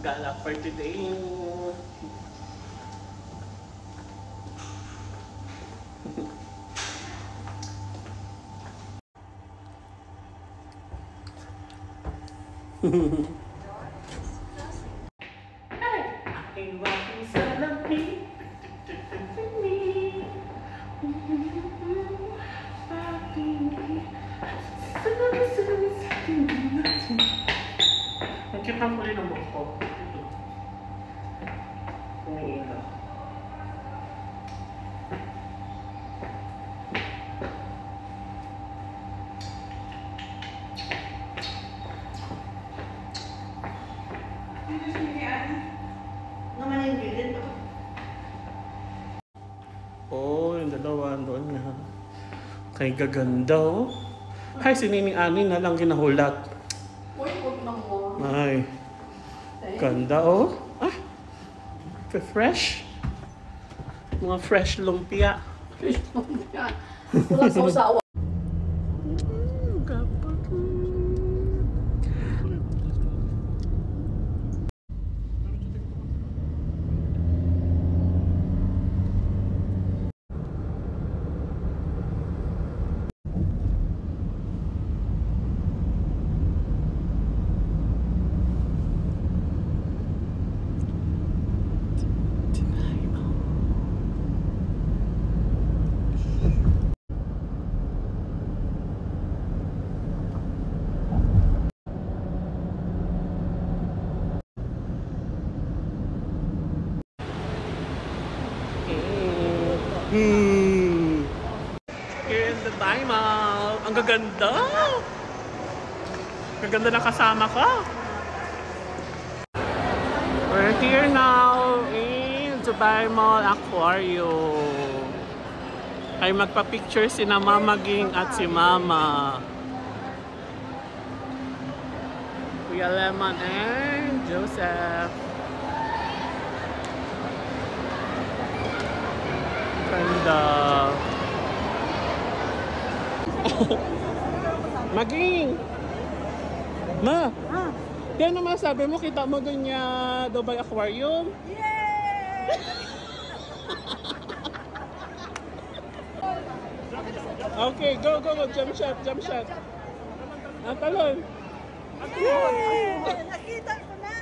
gala for today. Aking waking salamin. Ang cute ng kulay ng buhok ko. Ito. Umiilaw. Oh, yung dalawa doon na. Kay gaganda oh. Ay, si Nining Ani na lang ginahulat. Uy, huwag na mo. Ay. Ganda oh. Ah. Fresh. Mga fresh lumpia. Fresh lumpia. Wala sa usawa. Here in the Thai Mall. Ang gaganda! Gaganda na kasama ka. We're here now in Dubai Mall Aquarium. Ay magpa-picture si na Mama Ging at si Mama. Kuya Lemon and Joseph. Ganda. Maging! Ma! Yan naman sabi mo, kita mo dun yung Dubai Aquarium? Yay! Okay, go! Jump shot! Talon! Yay! Nakita ko na!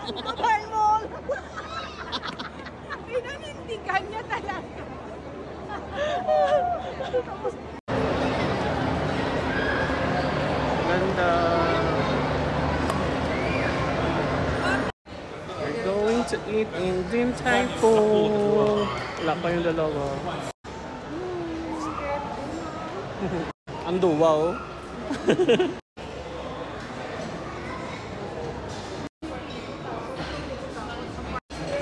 Dubai Mall! Pinanindigan niya talaga. Ganda! We're going to eat in Din Tai Fung. Wala pa yung dalawa. Ang duwa oh.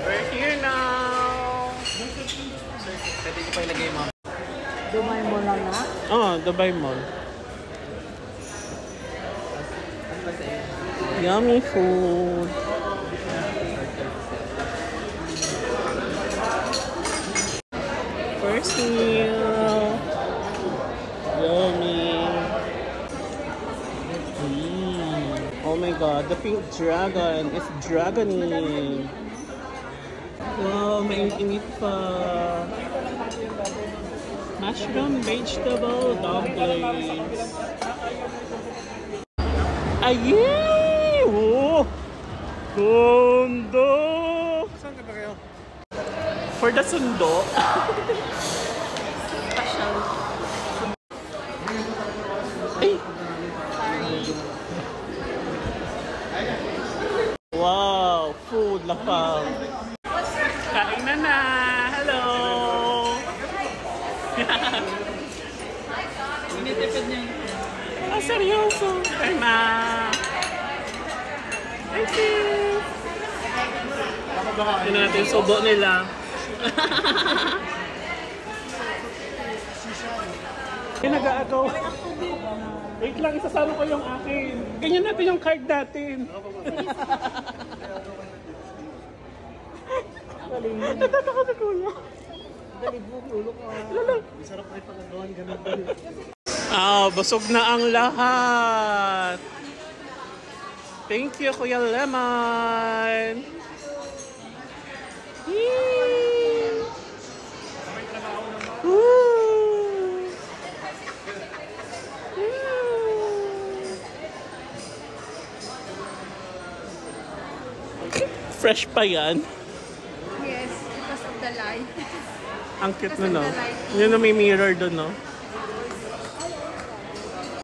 We're here now. Pwede ko pa ilagay mo. Dubai Mall lang na? Oh, Dubai Mall. Yummy food. First meal. Yummy. Oh my god, the pink dragon is dragoning. Wow, mainit pa. Mushroom vegetable dumplings. Ayy! Oh! Sundo! Saan ka ba kayo? For the sundo. Special. Ay! Wow! Food lapang. Kain na! Hello! Sinitipid niya. Ah, seryoso? Ay na! Ay sis! Tignan natin yung subo nila. Ay, nag-aagaw. Wait lang, isasama ko yung akin. Ganyan natin yung card natin. Natata ko si Kuya. Dalibog, ulo ko. Masarap na ipagagawan, ganun ba? Busog na ang lahat. Thank you, Kuya Lemon. Fresh pa yan. Yes, because of the light. Ang cute no, no? Yun na may mirror doon, no?